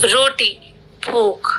रोटी, भूख।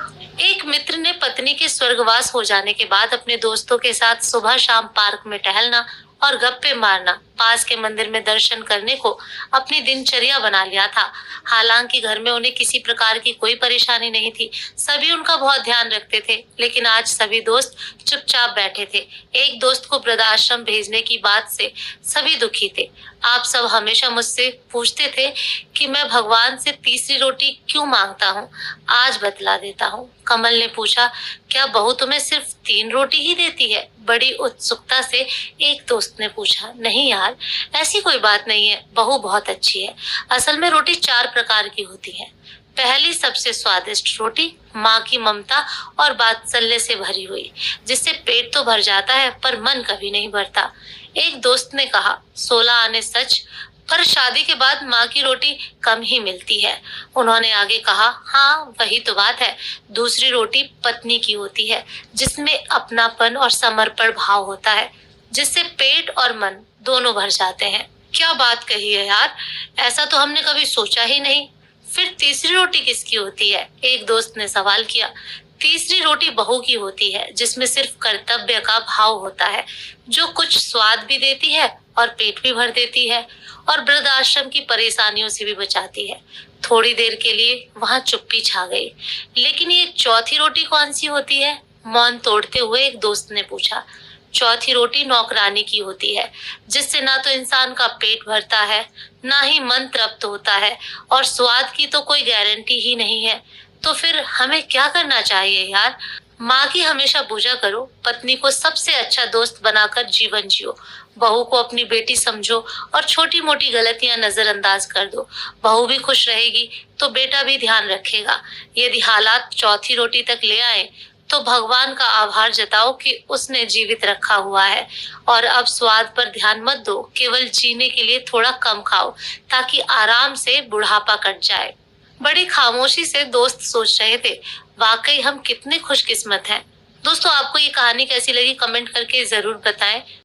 एक मित्र ने पत्नी के स्वर्गवास हो जाने के बाद अपने दोस्तों के साथ सुबह शाम पार्क में टहलना और गप्पे मारना, पास के मंदिर में दर्शन करने को अपनी दिनचर्या बना लिया था। हालांकि घर में उन्हें किसी प्रकार की कोई परेशानी नहीं थी, सभी उनका बहुत ध्यान रखते थे। लेकिन आज सभी दोस्त चुपचाप बैठे थे। एक दोस्त को वृद्धाश्रम भेजने की बात से सभी दुखी थे। आप सब हमेशा मुझसे पूछते थे कि मैं भगवान से तीसरी रोटी क्यों मांगता हूँ। आज बतला देता हूँ। कमल ने पूछा, क्या बहू तुम्हें सिर्फ 3 रोटी ही देती है? बड़ी उत्सुकता से एक दोस्त ने पूछा। नहीं यार, ऐसी कोई बात नहीं है, बहू बहुत अच्छी है। असल में रोटी 4 प्रकार की होती है। पहली सबसे स्वादिष्ट रोटी माँ की ममता और वात्सल्य से भरी हुई, जिससे पेट तो भर जाता है पर मन कभी नहीं भरता। एक दोस्त ने कहा, 16 आने सच, पर शादी के बाद माँ की रोटी कम ही मिलती है। उन्होंने आगे कहा, हाँ वही तो बात है। दूसरी रोटी पत्नी की होती है, जिसमें अपनापन और समर्पण भाव होता है, जिससे पेट और मन दोनों भर जाते हैं। क्या बात कही है यार, ऐसा तो हमने कभी सोचा ही नहीं। फिर तीसरी रोटी किसकी होती है? एक दोस्त ने सवाल किया। तीसरी रोटी बहू की होती है, जिसमें सिर्फ कर्तव्य का भाव होता है, जो कुछ स्वाद भी देती है और पेट भी भर देती है और वृद्धाश्रम की परेशानियों से भी बचाती है। थोड़ी देर के लिए वहां चुप्पी छा गई। लेकिन ये चौथी रोटी कौन सी होती है? मौन तोड़ते हुए एक दोस्त ने पूछा। चौथी रोटी नौकरानी की होती है, जिससे ना तो इंसान का पेट भरता है, ना ही मन तृप्त होता है, और स्वाद की तो कोई गारंटी ही नहीं है। तो फिर हमें क्या करना चाहिए यार? माँ की हमेशा पूजा करो, पत्नी को सबसे अच्छा दोस्त बनाकर जीवन जियो, बहू को अपनी बेटी समझो और छोटी मोटी गलतियां नजरअंदाज कर दो। बहू भी खुश रहेगी तो बेटा भी ध्यान रखेगा। यदि हालात चौथी रोटी तक ले आए तो भगवान का आभार जताओ कि उसने जीवित रखा हुआ है। और अब स्वाद पर ध्यान मत दो, केवल जीने के लिए थोड़ा कम खाओ, ताकि आराम से बुढ़ापा कट जाए। बड़ी खामोशी से दोस्त सोच रहे थे, वाकई हम कितने खुशकिस्मत हैं। दोस्तों, आपको ये कहानी कैसी लगी कमेंट करके जरूर बताएं।